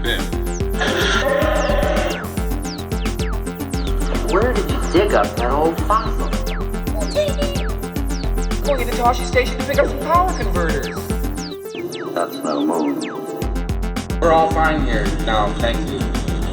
been? Where did you dig up that old fossil? Going into Toshi Station to pick up some power converters. That's no moon. We're all fine here now, thank you.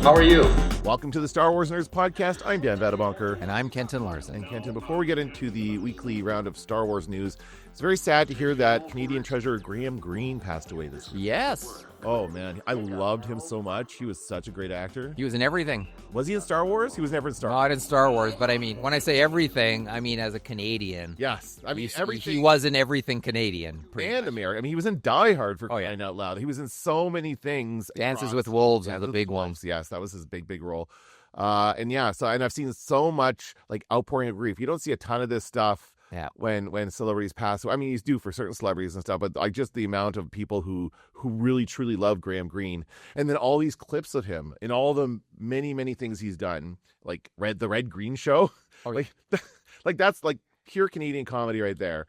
How are you? Welcome to the Star Wars Nerds Podcast. I'm Dan Vadabonker. And I'm Kenton Larson. And Kenton, before we get into the weekly round of Star Wars news, it's very sad to hear that Canadian treasure Graham Greene passed away this week. Yes. Oh, man. I loved him so much. He was such a great actor. He was in everything. Was he in Star Wars? He was never in Star Wars. Not in Star Wars, but I mean, when I say everything, I mean as a Canadian. Yes. I mean, everything. He was in everything Canadian. And American. I mean, he was in Die Hard for crying out loud. He was in so many things. Dances with Wolves was a big one. Yes, that was his big role. And I've seen so much like outpouring of grief. You don't see a ton of this stuff when celebrities pass. I mean, he's due for certain celebrities and stuff, but like just the amount of people who really truly love Graham Greene, and then all these clips of him in all the many things he's done, like the Red Green Show, like that's like pure Canadian comedy right there.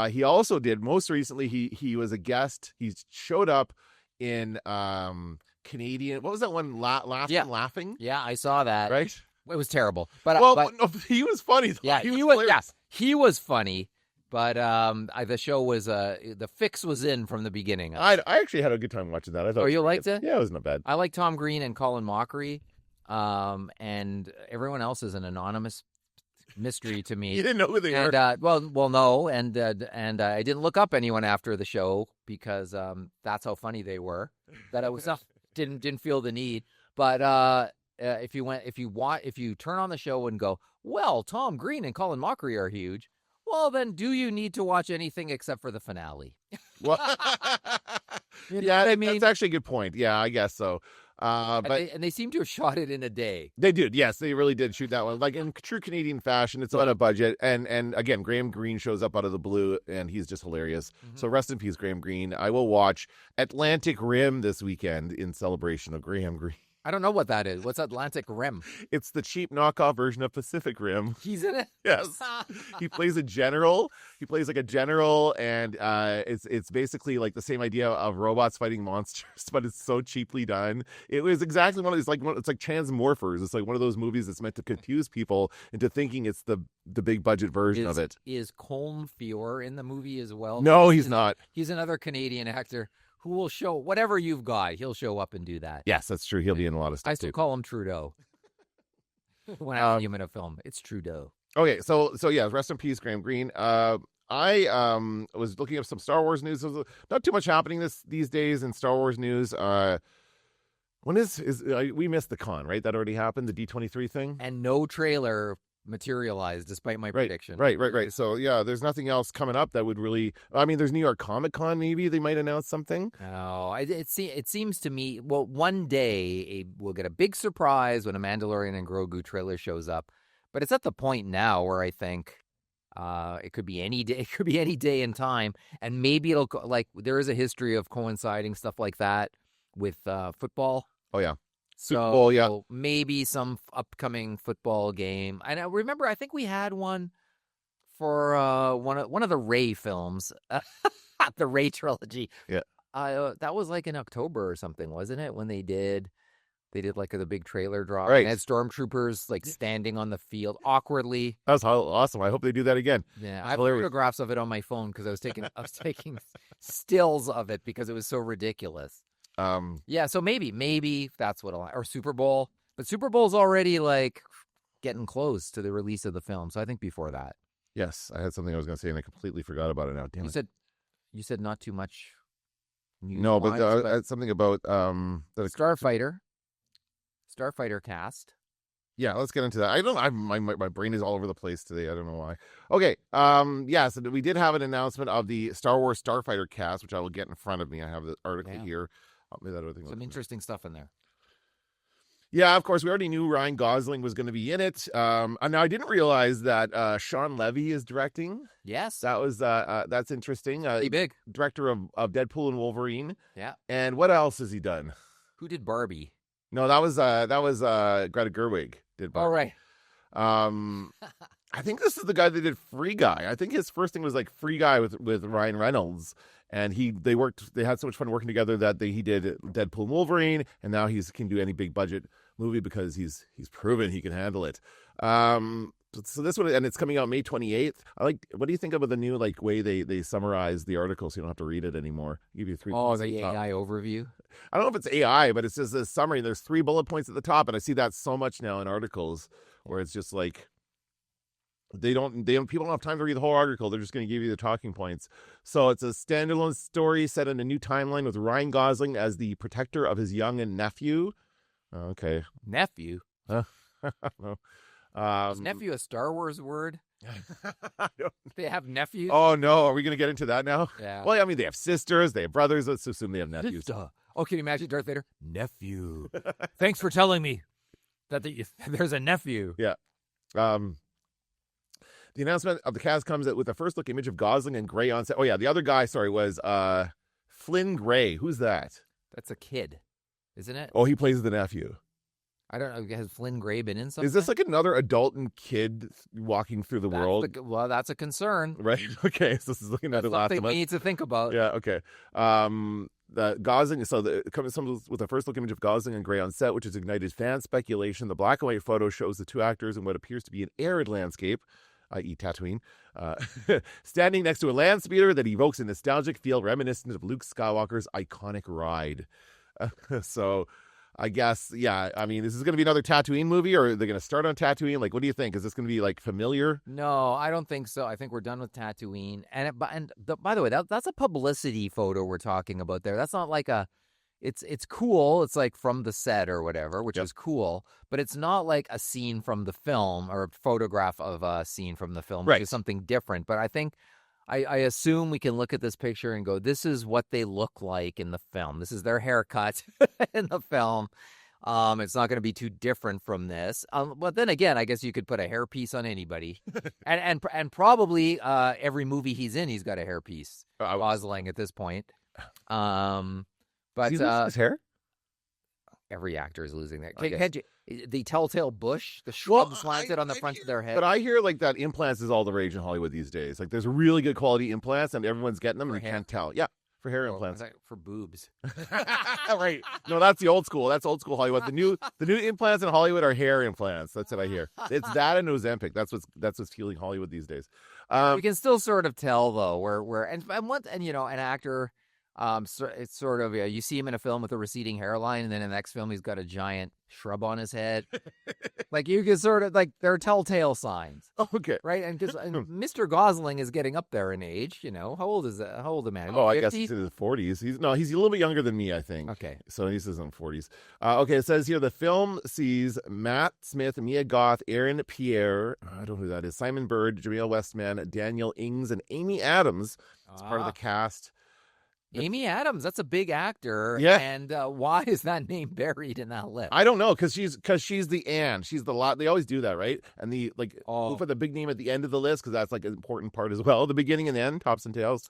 He also did most recently. He was a guest. He showed up in Canadian. What was that one? Laughing. Yeah, I saw that. Right. It was terrible, but no, he was funny. Though. Yeah, he was. Yes, he was funny. But the show was the fix was in from the beginning. I actually had a good time watching that. I thought. Oh, you liked it? Yeah, it was not bad. I like Tom Green and Colin Mockery, and everyone else is an anonymous mystery to me. You didn't know who they were. No, and I didn't look up anyone after the show because that's how funny they were. That I was didn't feel the need. But if you turn on the show and go, well, Tom Green and Colin Mockery are huge. Well, then do you need to watch anything except for the finale? Well, you know what I mean? That's actually a good point. Yeah, I guess so. But they seem to have shot it in a day. They did. Yes, they really did shoot that one. Like in true Canadian fashion, it's on a budget. And again, Graham Greene shows up out of the blue, and he's just hilarious. Mm-hmm. So rest in peace, Graham Greene. I will watch Atlantic Rim this weekend in celebration of Graham Greene. I don't know what that is. What's Atlantic Rim? It's the cheap knockoff version of Pacific Rim. He's in it? Yes. He plays a general. He plays like a general, and it's basically like the same idea of robots fighting monsters, but it's so cheaply done. It was exactly it's like Transmorphers. It's like one of those movies that's meant to confuse people into thinking it's the big budget version of it. Is Colm Feore in the movie as well? No, he's not. He's another Canadian actor who will show whatever you've got. He'll show up and do that. Yes, that's true. He'll be in a lot of stuff. I still call him Trudeau. When I see him in a film, it's Trudeau. Okay, so yeah, rest in peace, Graham Greene. I was looking up some Star Wars news. There's not too much happening these days in Star Wars news. When we missed the con, right? That already happened, the D23 thing, and no trailer materialized despite my prediction. Right. So yeah, there's nothing else coming up that would really. I mean, there's New York Comic Con. Maybe they might announce something. No, it seems to me. Well, one day we'll get a big surprise when a Mandalorian and Grogu trailer shows up. But it's at the point now where I think it could be any day. It could be any day in time, and maybe it'll like there is a history of coinciding stuff like that with football. Oh yeah. Super Bowl, yeah. Maybe some upcoming football game. And I remember, I think we had one for one of the Rey films, the Rey trilogy. Yeah, that was like in October or something, wasn't it? When they did like the big trailer drop. Right, and had stormtroopers like standing on the field awkwardly. That was awesome. I hope they do that again. Yeah, I have photographs of it on my phone because I was taking stills of it because it was so ridiculous. So maybe that's or Super Bowl, but Super Bowl's already like getting close to the release of the film. So I think before that. Yes. I had something I was going to say and I completely forgot about it now. Damn it. You said not too much. No, but something about, Starfighter cast. Yeah, let's get into that. My brain is all over the place today. I don't know why. Okay. So we did have an announcement of the Star Wars Starfighter cast, which I will get in front of me. I have the article here. Some interesting stuff in there. Yeah, of course, we already knew Ryan Gosling was going to be in it. And now I didn't realize that Sean Levy is directing. Yes, that's interesting. Pretty big director of Deadpool and Wolverine. Yeah. And what else has he done? Who did Barbie? No, that was Greta Gerwig did Barbie. All right. I think this is the guy that did Free Guy. I think his first thing was like Free Guy with Ryan Reynolds. And they had so much fun working together that he did Deadpool and Wolverine, and now he can do any big budget movie because he's proven he can handle it. So this one, and it's coming out May 28th. What do you think about the new way they summarize the article so you don't have to read it anymore? Give you 3. Oh, the AI overview. I don't know if it's AI, but it's just a summary. There's 3 bullet points at the top, and I see that so much now in articles where it's just like people don't have time to read the whole article. They're just going to give you the talking points. So it's a standalone story set in a new timeline with Ryan Gosling as the protector of his young nephew. Okay, Nephew. I don't know. Is nephew a Star Wars word? They have nephews? Oh, no. Are we going to get into that now? Yeah. Well, I mean, they have sisters. They have brothers. Let's assume they have nephews. Oh, can you imagine Darth Vader? Nephew. Thanks for telling me that there's a nephew. Yeah. The announcement of the cast comes with a first-look image of Gosling and Gray on set. Oh, yeah. The other guy, was Flynn Gray. Who's that? That's a kid, isn't it? Oh, he plays the nephew. I don't know. Has Flynn Gray been in something? Is this like another adult and kid walking through the world? Well, that's a concern. Right. Okay. So this is looking at the last something we need to think about. Yeah. Okay. The Gosling. So it comes with a first look image of Gosling and Gray on set, which has ignited fan speculation. The black and white photo shows the 2 actors in what appears to be an arid landscape, i.e. Tatooine, standing next to a land speeder that evokes a nostalgic feel reminiscent of Luke Skywalker's iconic ride. So I guess, yeah, I mean, this is going to be another Tatooine movie, or are they going to start on Tatooine? What do you think? Is this going to be, familiar? No, I don't think so. I think we're done with Tatooine. By the way, that's a publicity photo we're talking about there. That's not like it's cool. It's from the set or whatever, which is cool, but it's not like a scene from the film or a photograph of a scene from the film, which is something different. But I think I assume we can look at this picture and go, this is what they look like in the film. This is their haircut in the film. It's not going to be too different from this. But then again, I guess you could put a hairpiece on anybody. and probably every movie he's in, he's got a hairpiece. Gosling at this point. But he loses his hair? Every actor is losing that. Okay. The telltale bush, the shrub slanted on the front of their head. But I hear that implants is all the rage in Hollywood these days. There's really good quality implants and everyone's getting them and you can't tell. Yeah, for hair implants. For boobs. Right. No, that's the old school. That's old school Hollywood. The new implants in Hollywood are hair implants. That's what I hear. It's that and Ozempic. That's what's fueling Hollywood these days. You can still sort of tell though where an actor. It's sort of you see him in a film with a receding hairline, and then in the next film he's got a giant shrub on his head. You can sort of they're telltale signs. Okay, right? And because Mr. Gosling is getting up there in age. How old is that? How old a man? Oh, 50? I guess he's in his 40s. He's a little bit younger than me, I think. Okay, so he's in his 40s. Okay, it says here the film sees Matt Smith, Mia Goth, Aaron Pierre, I don't know who that is, Simon Bird, Jameel Westman, Daniel Ings, and Amy Adams as part of the cast. Amy Adams, that's a big actor. Yeah. And why is that name buried in that list? I don't know, because she's the Anne. She's the lot. They always do that, right? And we'll put the big name at the end of the list because that's an important part as well. The beginning and end, tops and tails,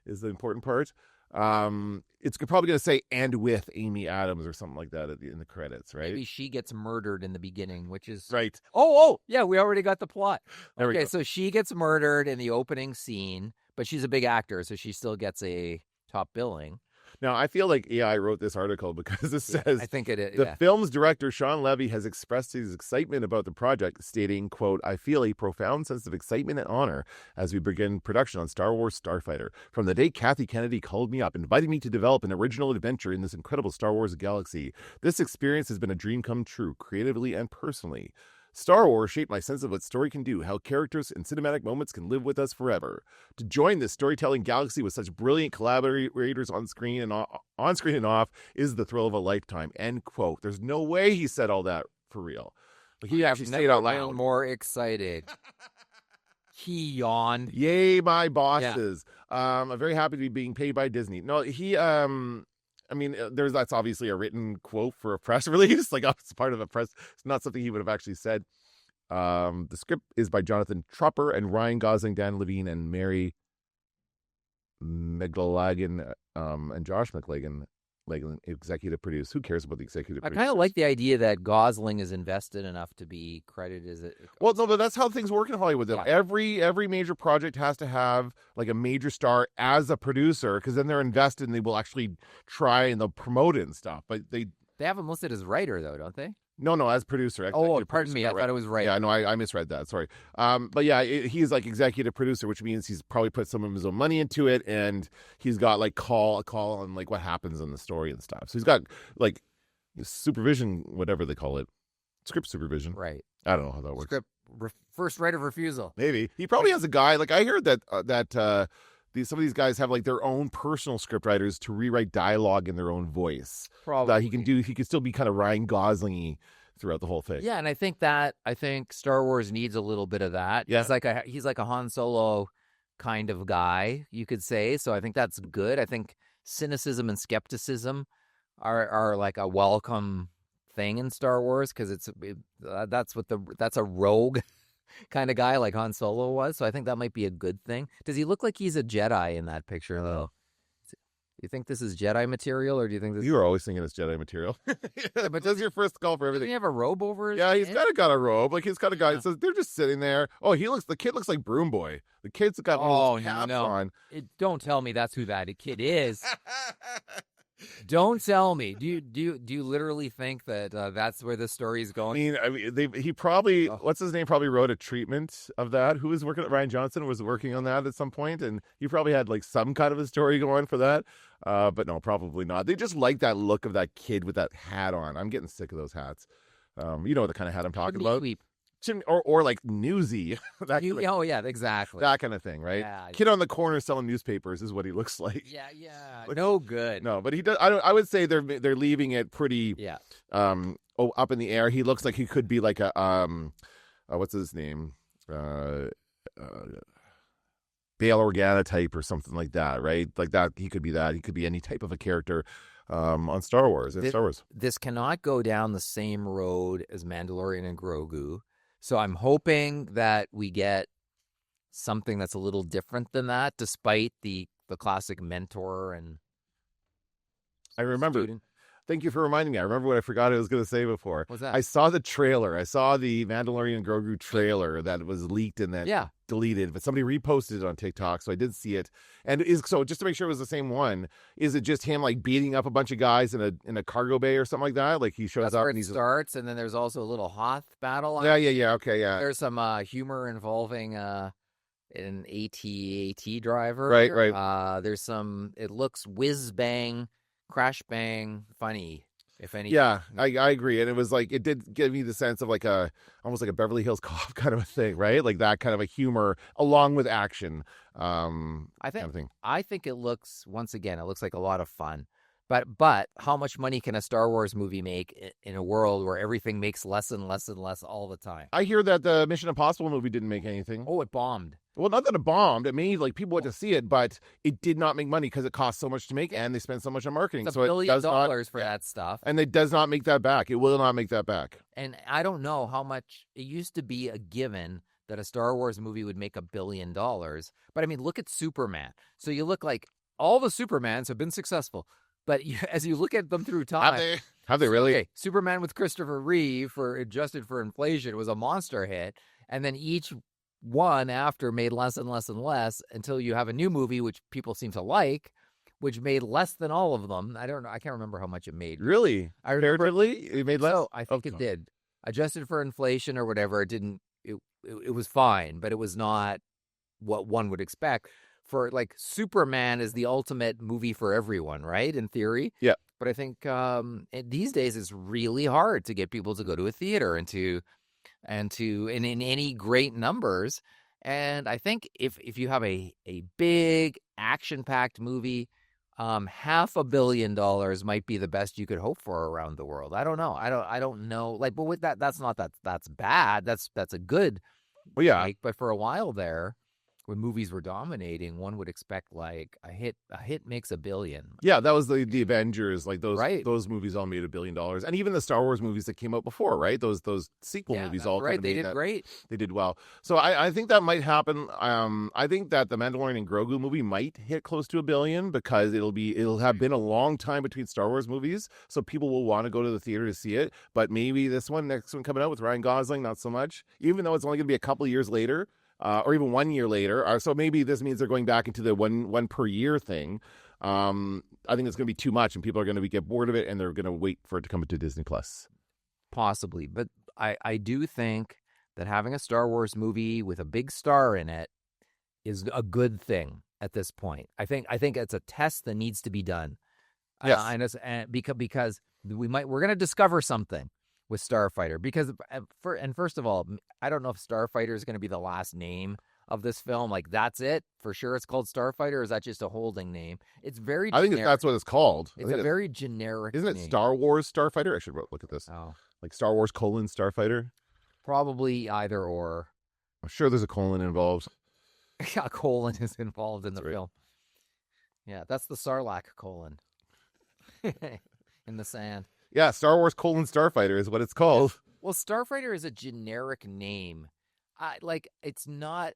is the important part. It's probably going to say "and with Amy Adams" or something like that in the credits, right? Maybe she gets murdered in the beginning, which is right. Oh, yeah, we already got the plot. There we go. So she gets murdered in the opening scene, but she's a big actor, so she still gets a top billing. Now, I feel like AI wrote this article because it says, I think it is. The film's director, Sean Levy, has expressed his excitement about the project, stating, quote, "I feel a profound sense of excitement and honor as we begin production on Star Wars Starfighter. From the day Kathy Kennedy called me up, inviting me to develop an original adventure in this incredible Star Wars galaxy, this experience has been a dream come true, creatively and personally. Star Wars shaped my sense of what story can do, how characters and cinematic moments can live with us forever. To join this storytelling galaxy with such brilliant collaborators on screen and off is the thrill of a lifetime." End quote. There's no way he said all that for real. He actually said it out loud. More excited. He yawned. Yay, my bosses. Yeah. I'm very happy to be being paid by Disney. No, he that's obviously a written quote for a press release. It's part of a press. It's not something he would have actually said. The script is by Jonathan Tropper and Ryan Gosling, Dan Levine, and Mary McLagan, and Josh McLagan. like an executive produce. Who cares about the executive? I kind of like the idea that Gosling is invested enough to be credited as it. Well, no, but that's how things work in Hollywood. Though. Yeah. Every major project has to have like a major star as a producer, because then they're invested and they will actually try and they'll promote it and stuff. But they have him listed as writer though, don't they? no, as producer. Oh, executive pardon producer, me. I not thought it was right. Yeah, no, I misread that. Sorry. But yeah, he's like executive producer, which means he's probably put some of his own money into it, and he's got like a call on like what happens in the story and stuff. So he's got like supervision, whatever they call it, script supervision. Right. I don't know how that works. Script first right of refusal. Maybe he probably has a guy. Like I heard that some of these guys have like their own personal script writers to rewrite dialogue in their own voice. Probably He can still be kind of Ryan Gosling-y throughout the whole thing. Yeah, and I think Star Wars needs a little bit of that. Yeah. He's like a Han Solo kind of guy, you could say. So I think that's good. I think cynicism and skepticism are like a welcome thing in Star Wars, because that's a rogue kind of guy like Han Solo was. So I think that might be a good thing. Does he look like he's a Jedi in that picture though? You think this is Jedi material, or do you think this? You were always thinking it's Jedi material. But that's your first call for everything. Doesn't he have a robe over his Yeah, he's head? kind of got a robe. Like he's got a guy. So they're just sitting there. Oh, the kid looks like Broom Boy. The kid's got all those caps on. Don't tell me that's who that kid is. Don't tell me. Do you literally think that that's where the story is going? He probably what's his name probably wrote a treatment of that. Who was working? Ryan Johnson was working on that at some point, and he probably had like some kind of a story going for that. But no, probably not. They just like that look of that kid with that hat on. I'm getting sick of those hats. You know the kind of hat I'm talking about. Sweep. Or like Newsy. Oh yeah, exactly. That kind of thing, right? Yeah. Kid on the corner selling newspapers is what he looks like. Yeah. No good. No, but he does. I would say they're leaving it pretty. Yeah. Up in the air. He looks like he could be like a what's his name? Bail Organa type or something like that, right? Like that. He could be that. He could be any type of a character on Star Wars. This cannot go down the same road as Mandalorian and Grogu. So I'm hoping that we get something that's a little different than that, despite the classic mentor and I remember. student. Thank you for reminding me. I remember what I forgot I was going to say before. What's that? I saw the trailer. I saw the Mandalorian Grogu trailer that was leaked and then deleted, but somebody reposted it on TikTok, so I did see it. And so just to make sure it was the same one, is it just him like beating up a bunch of guys in a cargo bay or something like that? Like he shows That's up where and it he's starts, and then there's also a little Hoth battle. Yeah. Okay, yeah. There's some humor involving an AT-AT driver. Right. There's some. It looks whiz bang, crash bang, funny. If any. Yeah, I agree. And it was like, it did give me the sense of like almost like a Beverly Hills Cop kind of a thing, right? Like that kind of a humor along with action. Kind of thing. I think it looks like a lot of fun. But how much money can a Star Wars movie make in a world where everything makes less and less and less all the time? I hear that the Mission Impossible movie didn't make anything. Oh, it bombed. Well, not that it bombed. It made like people went to see it, but it did not make money because it cost so much to make and they spent so much on marketing. It's so $1 it billion does not, for that stuff. and it does not make that back. It will not make that back. And I don't know how much it used to be a given that a Star Wars movie would make $1 billion. But I mean, look at Superman. So you look like all the Supermans have been successful. But as you look at them through time, have they really? Okay, Superman with Christopher Reeve, for adjusted for inflation, was a monster hit, and then each one after made less and less and less until you have a new movie which people seem to like, which made less than all of them. I don't know. I can't remember how much it made. Really? I remember it made less. So I think it did. Adjusted for inflation or whatever, it didn't. It was fine, but it was not what one would expect. For like Superman is the ultimate movie for everyone, right? In theory. Yeah. But I think these days it's really hard to get people to go to a theater and in any great numbers. And I think if you have a big action-packed movie, $500 million might be the best you could hope for around the world. I don't know. I don't know. Like, but with that's not that's bad. That's a good. Well, yeah. But for a while there. when movies were dominating, one would expect like a hit makes $1 billion. Yeah, that was the Avengers, like Right. those movies all made $1 billion, and even the Star Wars movies that came out before, right? Those sequel movies all kind of they made did that. great. They did well. So I think that might happen. I think that the Mandalorian and Grogu movie might hit close to $1 billion because it'll have been a long time between Star Wars movies, so people will want to go to the theater to see it. But maybe next one coming out with Ryan Gosling, not so much. Even though it's only going to be a couple of years later. Or even 1 year later. So maybe this means they're going back into the one per year thing. I think it's going to be too much, and people are going to get bored of it, and they're going to wait for it to come into Disney Plus. Possibly, but I do think that having a Star Wars movie with a big star in it is a good thing at this point. I think it's a test that needs to be done. Yes. Because we're going to discover something with Starfighter, because first of all, I don't know if Starfighter is going to be the last name of this film. Like, that's it for sure. It's called Starfighter, or is that just a holding name? It's very. I think that's what it's called. It's a very generic. Isn't it name. Star Wars Starfighter? I should look at this. Oh, like Star Wars : Starfighter. Probably either or. I'm sure there's a colon involved. Yeah, colon is involved in the That's right. film. Yeah, that's the Sarlacc colon in the sand. Yeah, Star Wars : Starfighter is what it's called. Well, Starfighter is a generic name. It's not.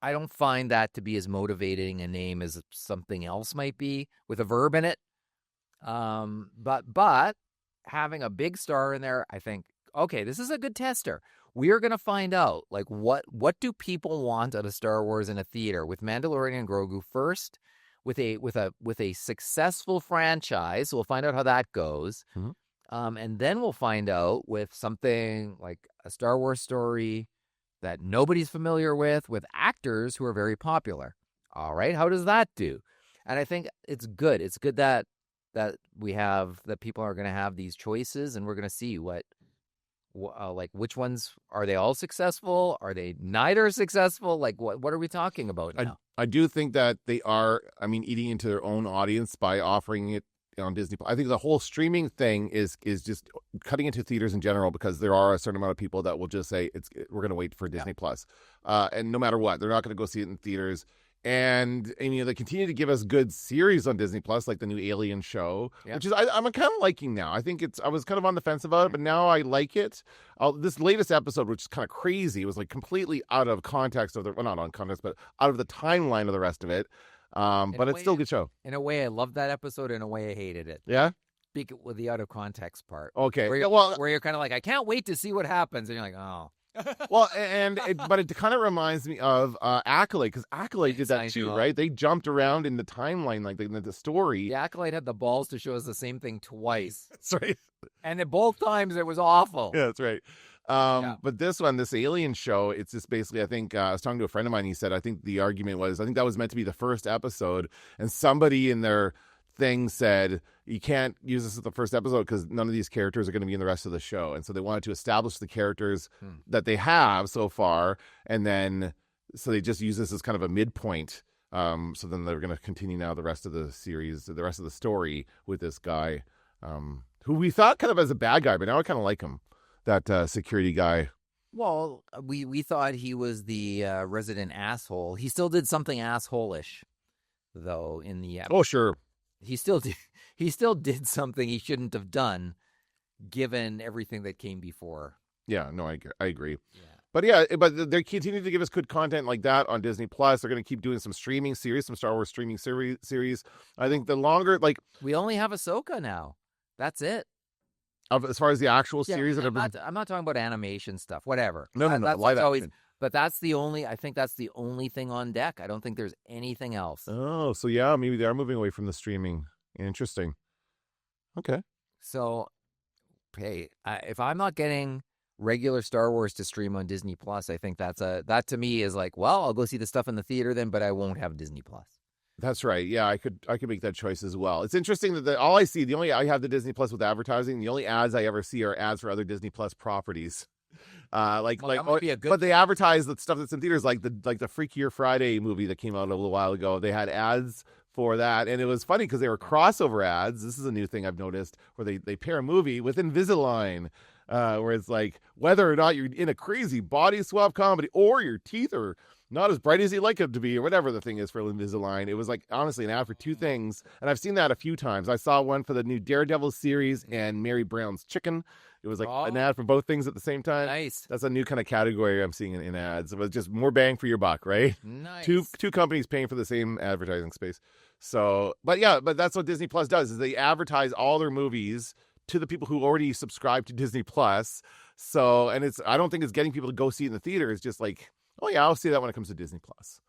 I don't find that to be as motivating a name as something else might be with a verb in it. But having a big star in there, I think, okay, this is a good tester. We are going to find out, like, what do people want out of Star Wars in a theater with Mandalorian and Grogu first, with a successful franchise. We'll find out how that goes. Mm-hmm. And then we'll find out with something like a Star Wars story that nobody's familiar with actors who are very popular. All right, how does that do? And I think it's good. It's good that that people are going to have these choices, and we're going to see which ones are they all successful? Are they neither successful? Like, what are we talking about now? I do think that they are, eating into their own audience by offering it on Disney. I think the whole streaming thing is just cutting into theaters in general, because there are a certain amount of people that will just say we're going to wait for Disney Plus, and no matter what, they're not going to go see it in theaters. And they continue to give us good series on Disney Plus, like the new Alien show, which is I'm kind of liking now. I think I was kind of on the fence about it, but now I like it. This latest episode, which is kind of crazy, it was like completely out of context not on context, but out of the timeline of the rest of it. But it's still a good show. In a way, I loved that episode. In a way, I hated it. Yeah? With the out of context part. Okay. Where you're kind of like, I can't wait to see what happens. And you're like, oh. Well, but it kind of reminds me of Acolyte, because Acolyte did that too, right? They jumped around in the timeline, like the story. The Acolyte had the balls to show us the same thing twice. That's right. And at both times, it was awful. Yeah, that's right. But this Alien show, it's just basically, I think, I was talking to a friend of mine, he said, I think the argument was, I think that was meant to be the first episode, and somebody in their thing said, you can't use this as the first episode because none of these characters are going to be in the rest of the show. And so they wanted to establish the characters that they have so far, and then so they just use this as kind of a midpoint. So then they're going to continue now the rest of the series, the rest of the story with this guy, who we thought kind of as a bad guy, but now I kind of like him, that security guy. Well, we thought he was the resident asshole. He still did something asshole-ish, though, in the episode. Oh, sure. He still did something he shouldn't have done, given everything that came before. Yeah, no, I agree. Yeah. But they continue to give us good content like that on Disney Plus. They're going to keep doing some streaming series, some Star Wars streaming series. I think the longer, we only have Ahsoka now. That's it. As far as the actual series, I'm not talking about animation stuff. Whatever. No, that's live always. action. But that's the only. I think that's the only thing on deck. I don't think there's anything else. Oh, so yeah, maybe they are moving away from the streaming. Interesting. Okay. So, hey, if I'm not getting regular Star Wars to stream on Disney Plus, I think that to me is like, well, I'll go see the stuff in the theater then, but I won't have Disney Plus. That's right. Yeah, I could make that choice as well. It's interesting that all I see, I have the Disney Plus with advertising. The only ads I ever see are ads for other Disney Plus properties. But they advertise the stuff that's in theaters, like the Freakier Friday movie that came out a little while ago. They had ads for that, and it was funny because they were crossover ads. This is a new thing I've noticed, where they pair a movie with Invisalign, where it's like whether or not you're in a crazy body swap comedy or your teeth are not as bright as he'd like it to be, or whatever the thing is for Invisalign. It was like, honestly, an ad for two things. And I've seen that a few times. I saw one for the new Daredevil series and Mary Brown's Chicken. It was like an ad for both things at the same time. Nice. That's a new kind of category I'm seeing in ads. It was just more bang for your buck, right? Nice. Two companies paying for the same advertising space. So, but that's what Disney Plus does, is they advertise all their movies to the people who already subscribe to Disney Plus. So, and I don't think it's getting people to go see it in the theater. It's just like, oh yeah, I'll see that when it comes to Disney Plus.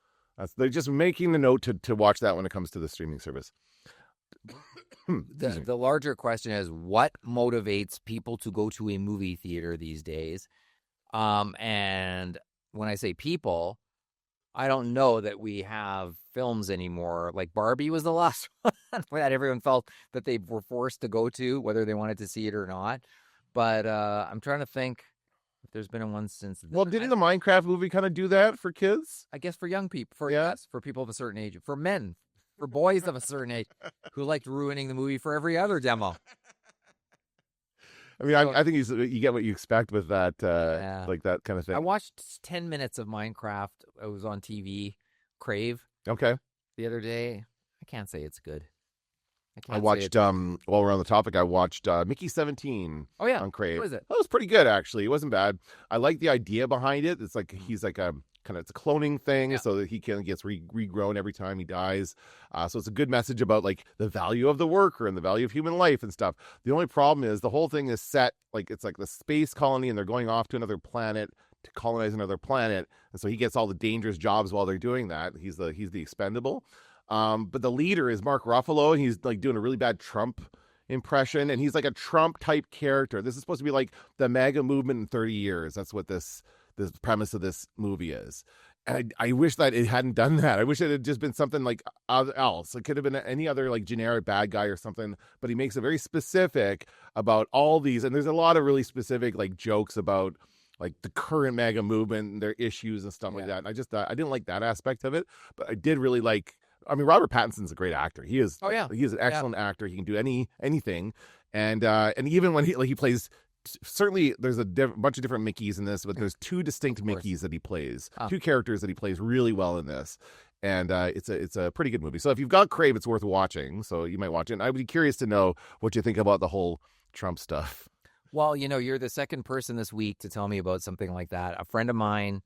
They're just making the note to watch that when it comes to the streaming service. The larger question is, what motivates people to go to a movie theater these days? And when I say people, I don't know that we have films anymore. Like Barbie was the last one that everyone felt that they were forced to go to, whether they wanted to see it or not. But I'm trying to think if there's been one since then. Well, didn't the Minecraft movie kind of do that for kids? I guess for young people, for people of a certain age, for men, for boys of a certain age who liked ruining the movie for every other demo. I mean, I think you get what you expect with that, like that kind of thing. I watched 10 minutes of Minecraft. It was on TV, Crave. Okay. The other day. I can't say it's good. I watched, while we're on the topic, I watched Mickey 17 on Crave. What is it? That was pretty good, actually. It wasn't bad. I like the idea behind it. It's like he's like a kind of, it's a cloning thing, so that he gets regrown every time he dies. So it's a good message about like the value of the worker and the value of human life and stuff. The only problem is the whole thing is set, like it's like the space colony and they're going off to another planet to colonize another planet. And so he gets all the dangerous jobs while they're doing that. He's the expendable. But the leader is Mark Ruffalo, and he's like doing a really bad Trump impression, and he's like a Trump type character. This is supposed to be like the MAGA movement in 30 years. That's what this premise of this movie is. And I wish that it hadn't done that. I wish it had just been something like else. It could have been any other like generic bad guy or something, but he makes it very specific about all these. And there's a lot of really specific like jokes about like the current MAGA movement and their issues and stuff like that. And I didn't like that aspect of it, but I did really like, I mean, Robert Pattinson's a great actor. He is. Oh yeah, he is an excellent actor. He can do anything, and even when he plays, certainly there's a bunch of different Mickeys in this, but there's two distinct Mickeys that he plays, two characters that he plays really well in this, and it's a pretty good movie. So if you've got Crave, it's worth watching. So you might watch it. And I would be curious to know what you think about the whole Trump stuff. Well, you're the second person this week to tell me about something like that. A friend of mine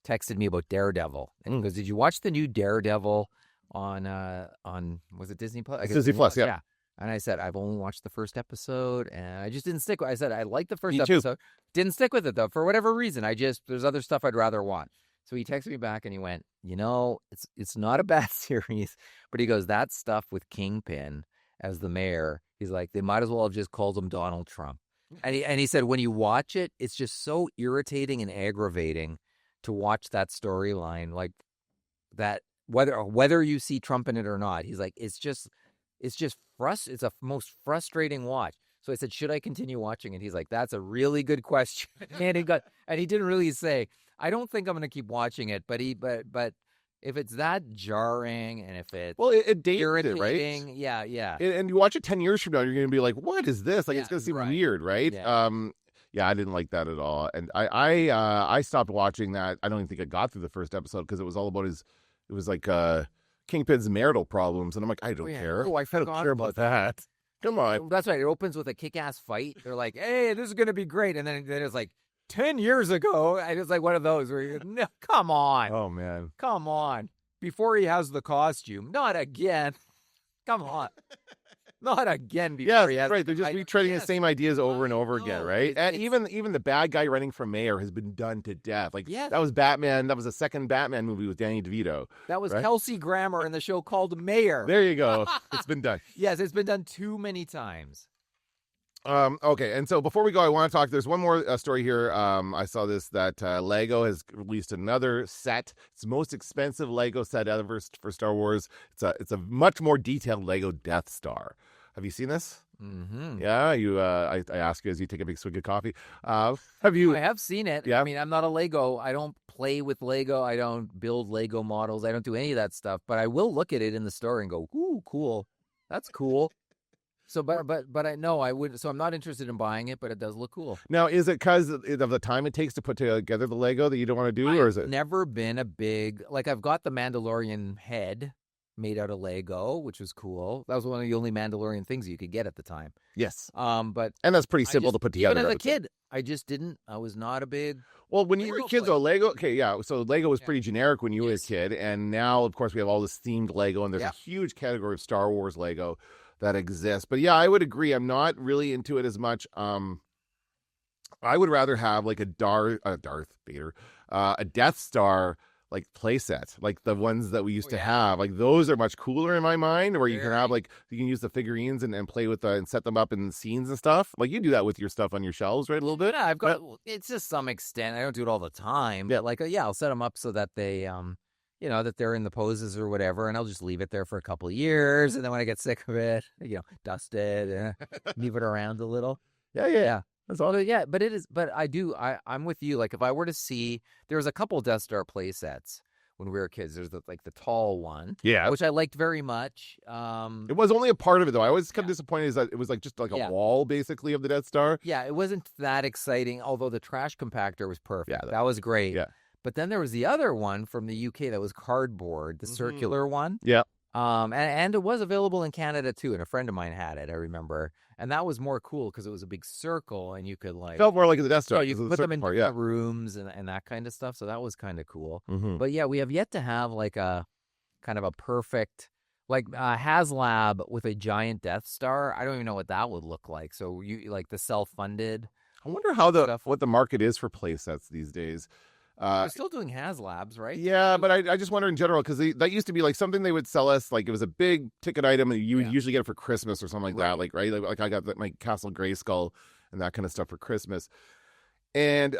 texted me about Daredevil, and he goes, "Did you watch the new Daredevil on was it Disney Plus? Disney Plus, yeah. And I said, I've only watched the first episode, and I just didn't stick with it. I said, I liked the first episode. Didn't stick with it, though, for whatever reason. There's other stuff I'd rather watch. So he texted me back, and he went, it's not a bad series, but he goes, that stuff with Kingpin as the mayor, he's like, they might as well have just called him Donald Trump. And he said, when you watch it, it's just so irritating and aggravating to watch that storyline, like that. Whether you see Trump in it or not, he's like, it's a most frustrating watch. So I said, should I continue watching it? He's like, that's a really good question. And he didn't really say, I don't think I'm going to keep watching it, but if it's that jarring and if it's it dates irritating, it, right? Yeah. And you watch it 10 years from now, you're going to be like, what is this? Like, it's going to seem weird, right? Yeah. I didn't like that at all. And I stopped watching that. I don't even think I got through the first episode because it was all about it was like Kingpin's marital problems. And I'm like, I don't care. Oh, I don't care about that. Come on. That's right. It opens with a kick-ass fight. They're like, hey, this is going to be great. And then it's like, 10 years ago. And it's like one of those where you go, no, come on. Oh, man. Come on. Before he has the costume. Not again. Come on. Not again before he has. Right. They're just retreading the same ideas over and over again, right? And even the bad guy running for mayor has been done to death. Like, that was Batman. That was the second Batman movie with Danny DeVito. That was Kelsey Grammer in the show called Mayor. There you go. It's been done. Yes, it's been done too many times. Okay, and so before we go, I want to talk. There's one more story here. I saw this that Lego has released another set. It's the most expensive Lego set ever for Star Wars. It's a much more detailed Lego Death Star. Have you seen this? Mm-hmm. Yeah, you. I ask you as you take a big swig of coffee. Have you? I have seen it. Yeah. I mean, I'm not a Lego. I don't play with Lego. I don't build Lego models. I don't do any of that stuff. But I will look at it in the store and go, "Ooh, cool. That's cool." So, but I know I would. So I'm not interested in buying it, but it does look cool. Now, is it because of the time it takes to put together the Lego that you don't want to do, or is it? I've never been a big I've got the Mandalorian head made out of Lego, which was cool. That was one of the only Mandalorian things you could get at the time. Yes. But And that's pretty simple to put together. Even as a kid, I just didn't. I was not a big. Well, when you were a kid, though, Lego. Okay, yeah. So Lego was pretty generic when you were a kid, and now, of course, we have all this themed Lego, and there's a huge category of Star Wars Lego that exists. But yeah, I would agree. I'm not really into it as much. I would rather have like a Darth Vader, a Death Star like playset, like the ones that we used to have. Like those are much cooler in my mind, where you can have you can use the figurines and play with and set them up in scenes and stuff. Like you do that with your stuff on your shelves, right? A little bit. Yeah, I've got. It's just some extent. I don't do it all the time. Yeah. But I'll set them up so that they that they're in the poses or whatever, and I'll just leave it there for a couple of years, and then when I get sick of it, dust it, move it around a little. Yeah. That's all. But it is. But I'm with you. Like if I were to see, there was a couple Death Star play sets when we were kids. There's the tall one, which I liked very much. It was only a part of it though. I was kind of disappointed is that it was just a wall basically of the Death Star. Yeah, it wasn't that exciting. Although the trash compactor was perfect. Yeah, that was great. Yeah. But then there was the other one from the UK that was cardboard, the circular one. Yeah. And it was available in Canada too, and a friend of mine had it, I remember. And that was more cool because it was a big circle, and you could felt more like the Death Star. So you could put them in different rooms and that kind of stuff. So that was kind of cool. Mm-hmm. But yeah, we have yet to have like a kind of a perfect HasLab with a giant Death Star. I don't even know what that would look like. So you like the self-funded. I wonder how what the market is for play sets these days. They're still doing HasLabs, right? Yeah, but I just wonder in general, because that used to be like something they would sell us, like it was a big ticket item, and you would usually get it for Christmas or something like that. Like, right? Like I got my Castle Grayskull and that kind of stuff for Christmas. And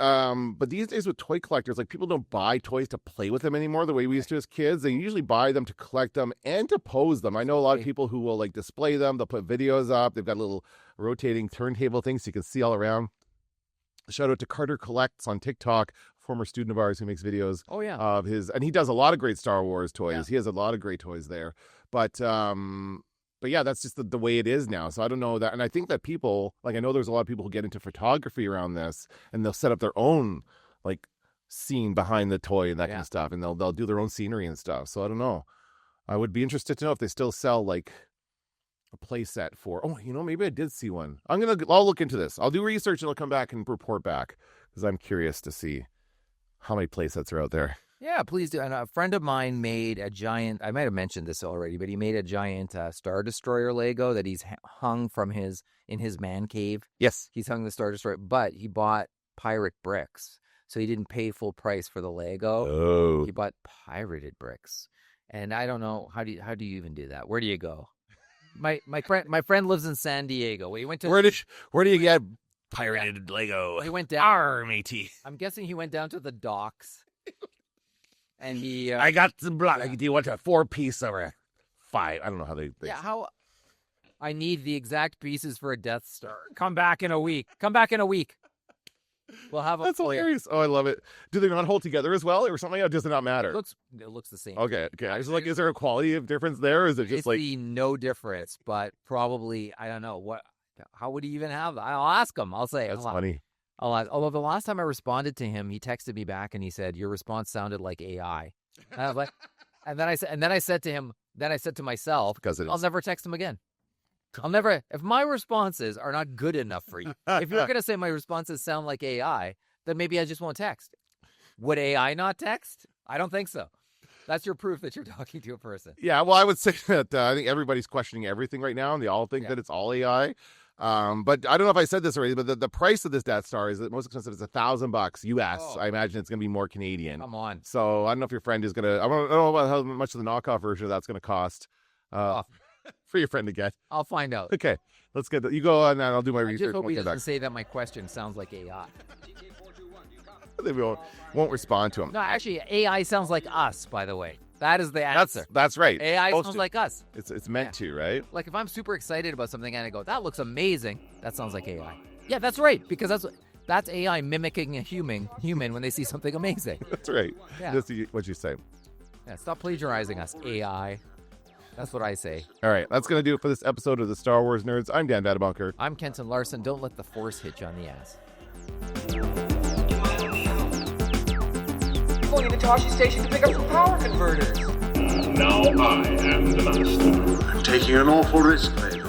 but these days with toy collectors, like people don't buy toys to play with them anymore the way we used to as kids. They usually buy them to collect them and to pose them. I know a lot of people who will like display them. They'll put videos up. They've got little rotating turntable things so you can see all around. Shout out to Carter Collects on TikTok, former student of ours who makes videos of his, and he does a lot of great Star Wars toys. Yeah. He has a lot of great toys there. But yeah, that's just the way it is now. So I don't know that. And I think that people, like I know there's a lot of people who get into photography around this, and they'll set up their own like scene behind the toy and that kind of stuff. And they'll do their own scenery and stuff. So I don't know. I would be interested to know if they still sell like a play set for, maybe I did see one. I'll look into this. I'll do research and I'll come back and report back because I'm curious to see how many play sets are out there. Yeah, please do. And a friend of mine made a giant, I might have mentioned this already, but he made a giant Star Destroyer Lego that he's hung in his man cave. Yes. He's hung the Star Destroyer, but he bought pirate bricks. So he didn't pay full price for the Lego. Oh. He bought pirated bricks. And I don't know, how do you even do that? Where do you go? My friend lives in San Diego. He went to where do you get pirated Lego? He went down. Matey. I'm guessing he went down to the docks. And he I got the block. Yeah. Do you want a 4-piece or a 5? I don't know how they how I need the exact pieces for a Death Star. Come back in a week. We'll have That's hilarious. Oh, I love it. Do they not hold together as well or something? Or does it not matter? It looks the same. Okay. I was like, is there a quality of difference there? Or is it just no difference, but probably, I don't know. How would he even have that? I'll ask him. I'll say. That's funny. I'll ask. Although the last time I responded to him, he texted me back and he said, your response sounded like AI. And I was like, and then I said to myself, I'll never text him again. If my responses are not good enough for you, if you're going to say my responses sound like AI, then maybe I just won't text. Would AI not text? I don't think so. That's your proof that you're talking to a person. Yeah, well, I would say that I think everybody's questioning everything right now, and they all think that it's all AI. But I don't know if I said this already, but the price of this Death Star is the most expensive. It's $1,000 US. Oh. I imagine it's going to be more Canadian. Come on. So I don't know if your friend is going to. I don't know about how much the knockoff version of that's going to cost. For your friend to get. I'll find out. Okay, let's get that. You go on and I'll do my research. I just hope he doesn't say that my question sounds like AI. They won't respond to him. No, actually, AI sounds like us, by the way. That is the answer. That's right. AI sounds like us. It's meant to, right? Like if I'm super excited about something and I go, that looks amazing, that sounds like AI. Yeah, that's right, because that's AI mimicking a human when they see something amazing. That's right. Yeah. That's what you say. Yeah, stop plagiarizing us, AI. That's what I say. All right, that's going to do it for this episode of the Star Wars Nerds. I'm Dan Vadabunker. I'm Kenton Larson. Don't let the Force hit you on the ass. Going into Toshi Station to pick up some power converters. Now I am the master. I'm taking an awful risk, mate.